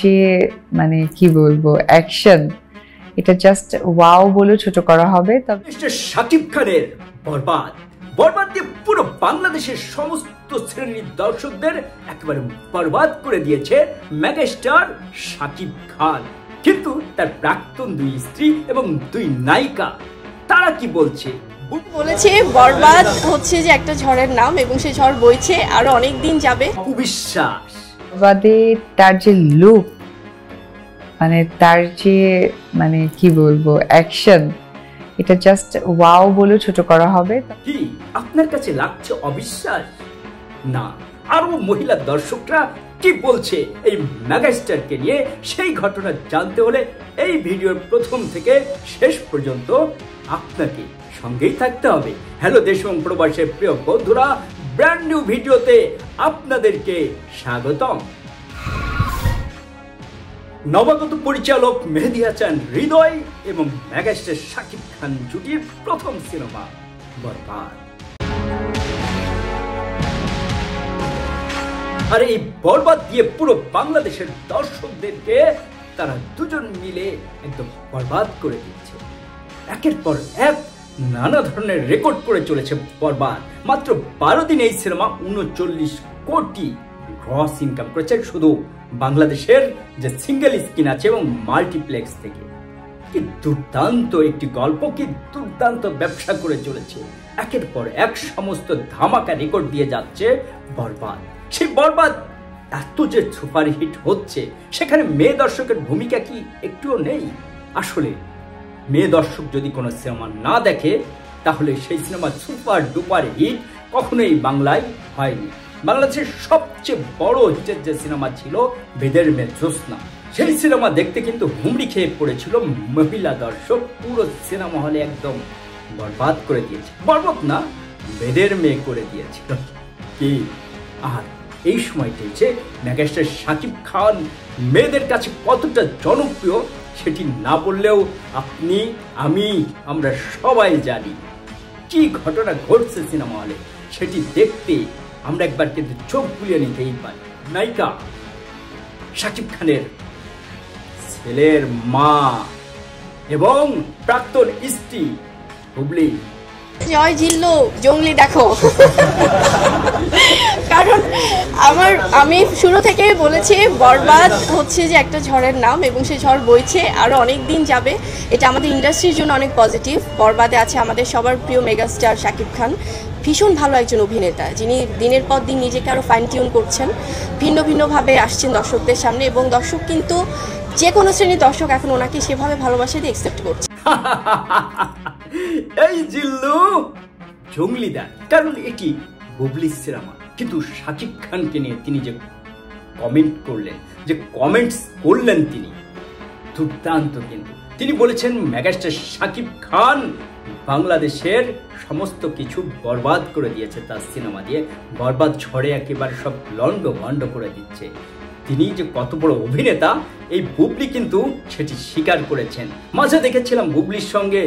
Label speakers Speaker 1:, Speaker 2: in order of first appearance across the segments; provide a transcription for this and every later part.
Speaker 1: যে মানে কি বলবো অ্যাকশন, এটা জাস্ট ওয়াও বলে ছোট করা হবে। তবে
Speaker 2: শাকিব খানের বরবাদ বরবাদ দিয়ে পুরো বাংলাদেশের সমস্ত শ্রেণীর দর্শকদের একেবারে বরবাদ করে দিয়েছে মেগাস্টার শাকিব খান। কিন্তু তার প্রাক্তন দুই স্ত্রী এবং দুই নায়িকা তারা কি বলছে?
Speaker 3: বলেছে বরবাদ হচ্ছে যে একটা ঝড়ের নাম এবং সেই ঝড় বইছে আরো অনেক দিন যাবে।
Speaker 2: অবিশ্বাস
Speaker 1: বরবাদে তার যে লুক, মানে তার যে মানে কি বলবো অ্যাকশন, এটা জাস্ট ওয়াও বলে ছোট করা হবে।
Speaker 2: কি আপনার কাছে লাগছে অবিশ্বাস? না, আরো মহিলা দর্শকরা কি বলছে এই মেগাস্টারকে নিয়ে সেই ঘটনা জানতে হলে এই ভিডিওর প্রথম থেকে শেষ পর্যন্ত আপনাকে সঙ্গেই থাকতে হবে। হ্যালো দেশ এবং প্রবাসের প্রিয় বন্ধুরা, ব্র্যান্ড নিউ ভিডিওতে আপনাদেরকে স্বাগতম। নবাগত পরিচালক মেহেদী হাসান হৃদয় এবং মেগাস্টার শাকিব খান জুটির প্রথম সিনেমা বরবাদ। আর এই বরবাদ দিয়ে পুরো বাংলাদেশের দর্শকদেরকে তারা দুজন মিলে একদম বরবাদ করে দিচ্ছে। একের পর এক নানা ধরনের রেকর্ড করে চলেছে বরবাদ। মাত্র 12 দিন এই সিনেমা 39 কোটি গ্রস ইনকাম করেছে শুধু বাংলাদেশের যে সিঙ্গেল স্ক্রিন আছে এবং মাল্টিপ্লেক্স থেকে। কি দুর্দান্ত একটি গল্প, কি দুর্দান্ত ব্যবসা করে চলেছে। একের পর এক সমস্ত ধামাকা রেকর্ড দিয়ে যাচ্ছে বরবাদ। সেই বরবাদ এত যে সুপারহিট হচ্ছে, সেখানে মেয়ে দর্শকের ভূমিকা কি একটুও নেই? আসলে মেয়ে দর্শক যদি কোনো সিনেমা না দেখে তাহলে সেই সিনেমা সুপার ডুপার হিট কখনোই বাংলায় হয়নি। বাংলাদেশের সবচেয়ে বড় হিটের যে সিনেমা ছিল বেদের মেয়ে জ্যোৎস্না, সেই সিনেমা দেখতে কিন্তু হুমড়ি খেয়ে পড়েছিল মহিলা দর্শক। পুরো সিনেমা হলে একদম বরবাদ করে দিয়েছে, বরবাদ না বেদের মেয়ে করে দিয়েছিল কি। আর এই সময়টাই যে মেগাস্টার শাকিব খান মেয়েদের কাছে কতটা জনপ্রিয় সেটি না বললেও আপনি আমরা সবাই জানি। কি ঘটনা ঘটছে সিনেমা হলে সেটি দেখতে আমরা একবার কিন্তু চোখ বুলিয়ে নিতেই পারি। নায়িকা শাকিব খানের ছেলের মা এবং প্রাক্তন স্ত্রী বুবলি।
Speaker 3: জয় জিল্লু জঙ্গলি দেখো। কারণ আমি শুরু থেকে বলেছি বরবাদ হচ্ছে যে একটা ঝড়ের নাম এবং সেই ঝড় বইছে আরো অনেক দিন যাবে। এটা আমাদের ইন্ডাস্ট্রির জন্য অনেক পজিটিভ। বরবাদে আছে আমাদের সবার প্রিয় মেগাস্টার শাকিব খান, ভীষণ ভালো একজন অভিনেতা, যিনি দিনের পর দিন নিজেকে আরো ফাইন টিউন করছেন, ভিন্ন ভিন্নভাবে আসছেন দর্শকদের সামনে এবং দর্শক কিন্তু যে কোনো শ্রেণীর দর্শক এখন ওনাকে সেভাবে ভালোবাসা দিয়ে একসেপ্ট করছে।
Speaker 2: এই জিল্লু জঙ্গলিদা, কারণ এটি বুবলির সিনেমা, কিন্তু শাকিব খানকে নিয়ে তিনি যে কমেন্ট করলেন তিনি দুর্দান্ত। কিন্তু তিনি বলেছেন মেগাস্টার শাকিব খান বাংলাদেশের সমস্ত কিছু বরবাদ করে দিয়েছে তার সিনেমা দিয়ে। বরবাদ ঝড়ে একেবারে সব লন্ড ভন্ড করে দিচ্ছে। তিনি যে কত বড় অভিনেতা এই বুবলি কিন্তু সেটি স্বীকার করেছেন। মাঝে দেখেছিলাম বুবলির সঙ্গে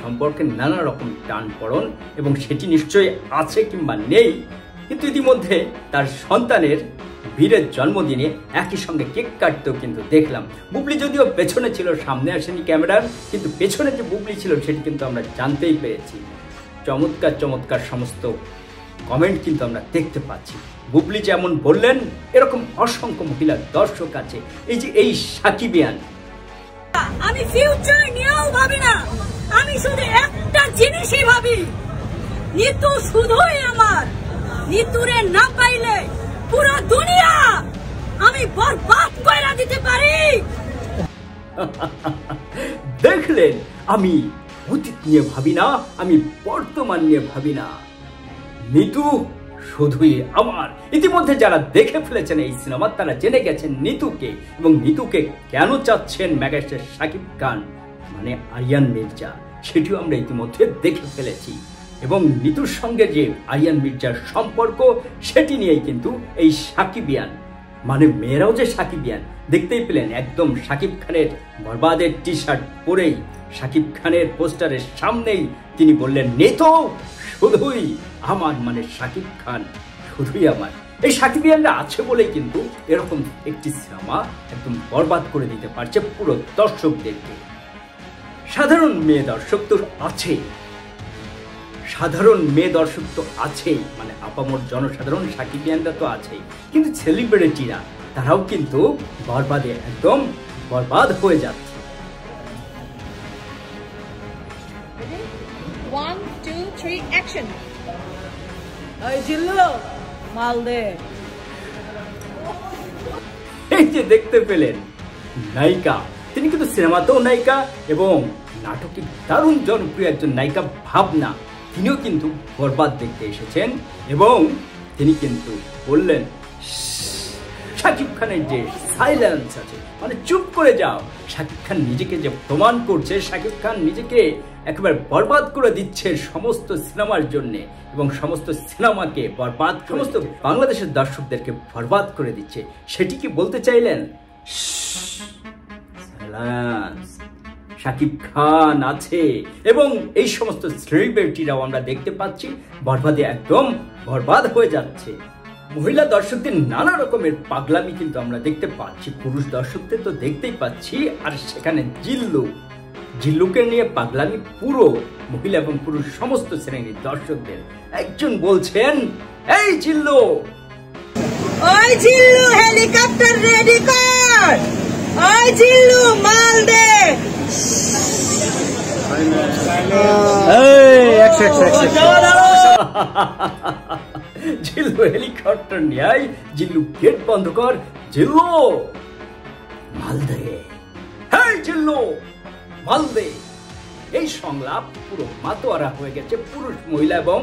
Speaker 2: সম্পর্কে নানা রকম টানপড়ন, এবং সেটি নিশ্চয়ই আছে কিংবা নেই, কিন্তু ইতিমধ্যে তার সন্তানের বীরের জন্মদিনে একই সঙ্গে কেক কাটতেও কিন্তু দেখলাম। বুবলি যদিও পেছনে ছিল, সামনে আসেনি ক্যামেরার, কিন্তু পেছনে যে বুবলি ছিল সেটি কিন্তু আমরা জানতেই পেরেছি। চমৎকার চমৎকার সমস্ত কমেন্ট কিন্তু আমরা দেখতে পাচ্ছি। বুবলি যেমন বললেন, এরকম অসংখ্য মহিলা দর্শক আছে। এই যে এই সাকিবিয়ান,
Speaker 4: আমি ফিউচার নিয়েও ভাবি না, আমি শুধু একটা জিনিসই ভাবি, নিতু শুধুই আমার। নিতুরে না পাইলে পুরো দুনিয়া আমি বরবাদ কইরা দিতে পারি।
Speaker 2: দেখলেন, আমি অতীত নিয়ে ভাবি না, আমি বর্তমান নিয়ে ভাবি না, নিতু শুধুই আমার। ইতিমধ্যে যারা দেখে ফেলেছেন এই সিনেমা তারা জেনে গেছেন নিতুকে, এবং নিতুকে কেন চাচ্ছেন মেগাস্টার শাকিব খান মানে আরিয়ান মির্জা, সেটিও আমরা ইতিমধ্যে দেখে ফেলেছি। এবং নিতুর সঙ্গে যে আরিয়ান মির্জার সম্পর্ক সেটি নিয়েই কিন্তু এই সাকিবিয়ান, মানে মেয়েরাও যে সাকিবিয়ান দেখতেই পেলেন। একদম শাকিব খানের বরবাদের টি শার্ট পরেই শাকিব খানের পোস্টারের সামনেই তিনি বললেন, নিতু শুধুই আমার, মানে শাকিব খান শুধুই আমার। এই সাকিবিয়ানরা আছে বলেই কিন্তু এরকম একটি সিনেমা একদম বরবাদ করে দিতে পারছে পুরো দর্শকদেরকে। সাধারণ মেয়ে দর্শক তো আছেই, সাধারণ মেয়ে দর্শক তো আছেই, মানে আপামর জনসাধারণ সাকিবিয়ানরা তো আছেই, কিন্তু সেলিব্রিটিরা তারাও কিন্তু বরবাদে একদম বরবাদ হয়ে যাচ্ছে।
Speaker 4: 1 2 3 অ্যাকশন। এই জিল্লু মাল দে।
Speaker 2: এই যে দেখতে পেলেন নায়িকা, তিনি কিন্তু সিনেমাতেও নায়িকা এবং নাটকে দারুণ জনপ্রিয় একজন নায়িকা ভাবনা, তিনিও কিন্তু বরবাদ দেখতে এসেছেন এবং তিনি কিন্তু বললেন শাকিব খানের যে সাইলেন্স আছে, মানে চুপ করে যাও। শাকিব খান নিজেকে যে প্রমাণ করছে, শাকিব খান নিজেকে একেবারে বরবাদ করে দিচ্ছে সমস্ত সিনেমার জন্য এবং সমস্ত সিনেমাকে বরবাদ, সমস্ত বাংলাদেশের দর্শকদেরকে বরবাদ করে দিচ্ছে, সেটি কি বলতে চাইলেন? সাইলেন্স, শাকিব খান আছে এবং এই সমস্ত সেলিব্রিটিরাও আমরা দেখতে পাচ্ছি বরবাদে একদম বরবাদ হয়ে যাচ্ছে। মহিলা দর্শকদের নানা রকমের পাগলামি কিন্তু আমরা দেখতে পাচ্ছি, পুরুষ দর্শকদের তো দেখতেই পাচ্ছি, আর সেখানে জিল্লুকে নিয়ে পাগলামি পুরো মহিলা এবং পুরুষ সমস্ত শ্রেণীর দর্শকদের। একজন বলছেন, এই জিল্লু,
Speaker 4: ওই জিল্লু হেলিকপ্টার রেডি কর, ওই জিল্লু মাল দে।
Speaker 2: জিল্লু হেলিকপ্টার নিয়ে জিল্লু গেট বন্ধ কর, জিল্লু মাল দে, হ্যাঁ জিল্লু মাল দে। এই সংলাপ পুরো মাতোয়ারা হয়ে গেছে পুরুষ মহিলা এবং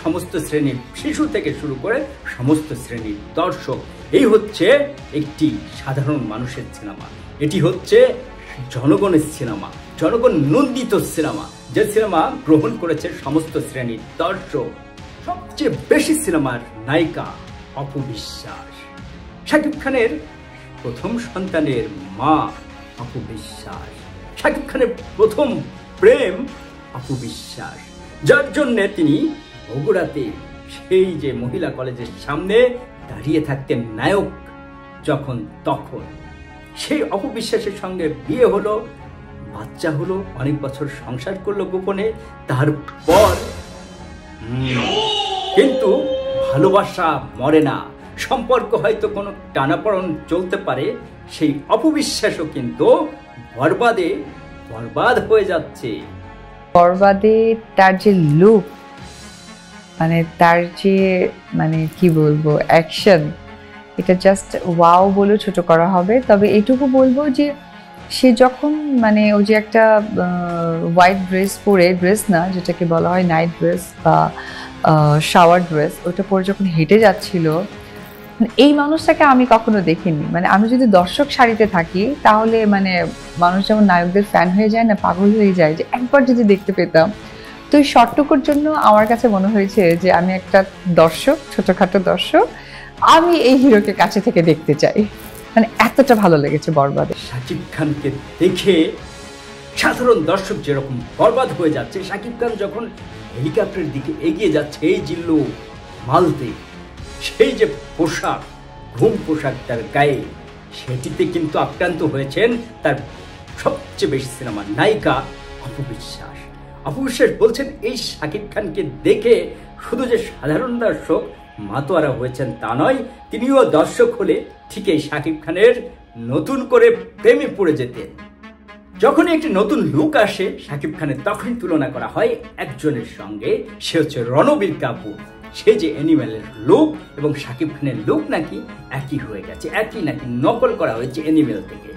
Speaker 2: সমস্ত শ্রেণীর, শিশু থেকে শুরু করে সমস্ত শ্রেণীর দর্শক। এই হচ্ছে একটি সাধারণ মানুষের সিনেমা, এটি হচ্ছে জনগণের সিনেমা, জনগণ নন্দিত সিনেমা, যে সিনেমা গ্রহণ করেছে সমস্ত শ্রেণীর দর্শক। সবচেয়ে বেশি সিনেমার নায়িকা অপু বিশ্বাস, শাকিব খানের প্রথম সন্তানের মা অপু বিশ্বাস, শাকিব খানের প্রথম প্রেম অপু বিশ্বাস, যার জন্য তিনি বগুড়াতে সেই যে মহিলা কলেজের সামনে দাঁড়িয়ে থাকতেন নায়ক যখন তখন, সেই অপু বিশ্বাসের সঙ্গে বিয়ে হলো, বাচ্চা হলো, অনেক বছর সংসার করলো গোপনে। তারপর কিন্তু ভালোবাসা মরে না, সম্পর্ক হয়তো কোনো টানাপড়ন চলতে পারে, সেই অপু বিশ্বাসও কিন্তু বরবাদ হয়ে যাচ্ছে।
Speaker 1: বরবাদে তার যে লুক, মানে তার যে মানে কি বলবো অ্যাকশন, এটা জাস্ট ওয়াও বলে ছোট করা হবে। তবে এটুকু বলবো যে সে যখন মানে ওই যে একটা হোয়াইট ড্রেস পরে, ড্রেস না যেটাকে বলা হয় নাইট ড্রেস বা শাওয়ার ড্রেস, ওটা পরে যখন হেঁটে যাচ্ছিল, এই মানুষটাকে আমি কখনো দেখিনি। মানে আমি যদি দর্শক সারিতে থাকি তাহলে মানে মানুষ যেমন নায়কদের ফ্যান হয়ে যায় না, পাগল হয়ে যায়, যে একবার যদি দেখতে পেতাম। তো এই শর্টটুকুর জন্য আমার কাছে মনে হয়েছে যে আমি একটা দর্শক, ছোটখাটো দর্শক, আমি এই হিরোকে কাছে থেকে দেখতে চাই। মানে এতটা ভালো লেগেছে বরবাদে।
Speaker 2: শাকিব খানকে দেখে সাধারণ দর্শক যেরকম বরবাদ হয়ে যাচ্ছে, শাকিব খান যখন হেলিকপ্টারের দিকে এগিয়ে যাচ্ছে, এই জিল্লু মালদে, সেই যে পোশাক, ঘুম পোশাক তার গায়ে, সেটিতে কিন্তু আক্রান্ত হয়েছেন তার সবচেয়ে বেশি সিনেমার নায়িকা অপু বিশ্বাস। অপু বিশ্বাস বলছেন এই শাকিব খানকে দেখে শুধু যে সাধারণ দর্শক মাতোয়ারা হয়েছেন তা নয়, তিনিও দর্শক হলে ঠিক এই শাকিব খানের নতুন করে প্রেমে পড়ে যেতেন। যখনই একটি নতুন লুক আসে শাকিব খানের, তখনই তুলনা করা হয় একজনের সঙ্গে, সে হচ্ছে রণবীর কাপুর। সে যে অ্যানিমেলের লুক এবং শাকিব খানের লুক নাকি একই হয়ে গেছে, একই নাকি নকল করা হয়েছে অ্যানিমেল থেকে।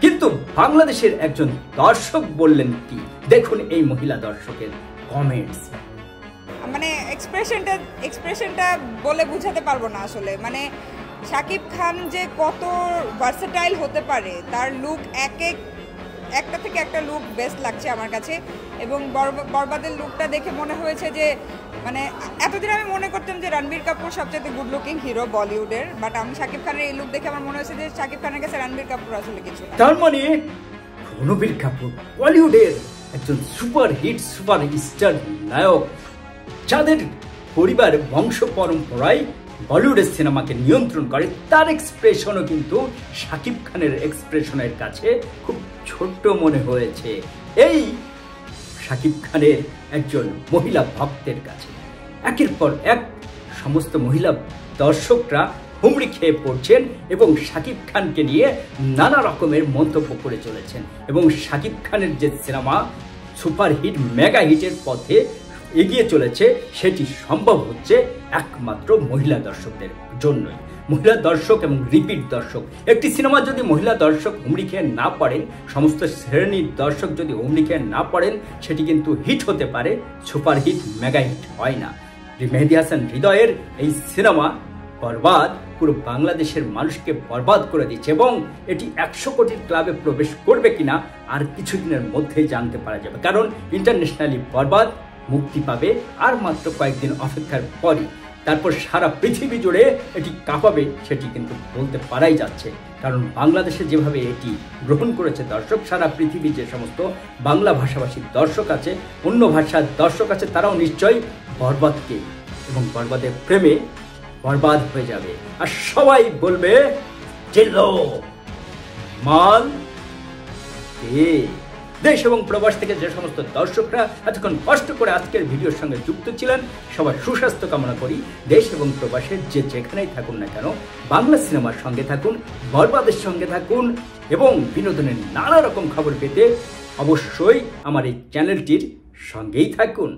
Speaker 2: কিন্তু বাংলাদেশের একজন দর্শক বললেন কি, দেখুন এই মহিলা দর্শকের কমেন্টস।
Speaker 5: মানে এক্সপ্রেশনটা বলে বুঝাতে পারবো না আসলে। মানে শাকিব খান যে কত ভার্সেটাইল হতে পারে, তার লুক একটা থেকে একটা লুক বেস্ট লাগছে আমার কাছে। এবং বরবাদের লুকটা দেখে মনে হয়েছে যে মানে এতদিন আমি মনে করতাম যে রণবীর কাপুর সবচেয়ে গুড লুকিং হিরো বলিউডের, বাট আমি শাকিব খানের এই লুক দেখে আমার মনে হয়েছে যে শাকিব খানের কাছে রণবীর কাপুর আসলে কিছু না।
Speaker 2: তার মানে রণবীর কাপুর বলিউডের একজন সুপার হিট সুপার স্টার নায়ক, যাদের পরিবার বংশ পরম্পরায় বলিউডের সিনেমাকে নিয়ন্ত্রণ করে, তার এক্সপ্রেশনও কিন্তু শাকিব খানের এক্সপ্রেশনের কাছে খুব ছোট্ট মনে হয়েছে এই শাকিব খানের একজন মহিলা ভক্তের কাছে। একের পর এক সমস্ত মহিলা দর্শকরা হুমড়ি খেয়ে পড়ছেন এবং শাকিব খানকে নিয়ে নানা রকমের মন্তব্য করে চলেছেন, এবং শাকিব খানের যে সিনেমা সুপারহিট মেগা হিটের পথে এগিয়ে চলেছে সেটি সম্ভব হচ্ছে একমাত্র মহিলা দর্শকদের জন্যই। মহিলা দর্শক এবং রিপিট দর্শক, একটি সিনেমা যদি মহিলা দর্শক হুমড়ি খেয়ে না পড়েন, সমস্ত শ্রেণীর দর্শক যদি হুমড়ি খেয়ে না পড়েন, সেটি কিন্তু হিট হতে পারে, সুপারহিট মেগা হিট হয় না। মেহেদী হাসান হৃদয়ের এই সিনেমা বরবাদ পুরো বাংলাদেশের মানুষকে বরবাদ করে দিচ্ছে, এবং এটি 100 কোটির ক্লাবে প্রবেশ করবে কিনা আর কিছুদিনের মধ্যেই জানতে পারা যাবে, কারণ ইন্টারন্যাশনালি বরবাদ মুক্তি পাবে আর মাত্র কয়েকদিন অপেক্ষার পরই। তারপর সারা পৃথিবী জুড়ে এটি কাঁপাবে সেটি কিন্তু বলতে পারাই যাচ্ছে, কারণ বাংলাদেশে যেভাবে এটি গ্রহণ করেছে দর্শক, সারা পৃথিবীর যে সমস্ত বাংলা ভাষাভাষীর দর্শক আছে, অন্য ভাষার দর্শক আছে, তারাও নিশ্চয়ই বরবাদকে এবং বরবাদের প্রেমে বরবাদ হয়ে যাবে, আর সবাই বলবে জিল্লো মাল। দেশ এবং প্রবাস থেকে যে সমস্ত দর্শকরা এতক্ষণ কষ্ট করে আজকের ভিডিওর সঙ্গে যুক্ত ছিলেন, সবার সুস্বাস্থ্য কামনা করি। দেশ এবং প্রবাসের যে যেখানেই থাকুন না কেন, বাংলা সিনেমার সঙ্গে থাকুন, বরবাদের সঙ্গে থাকুন, এবং বিনোদনের নানা রকম খবর পেতে অবশ্যই আমার এই চ্যানেলটির সঙ্গেই থাকুন।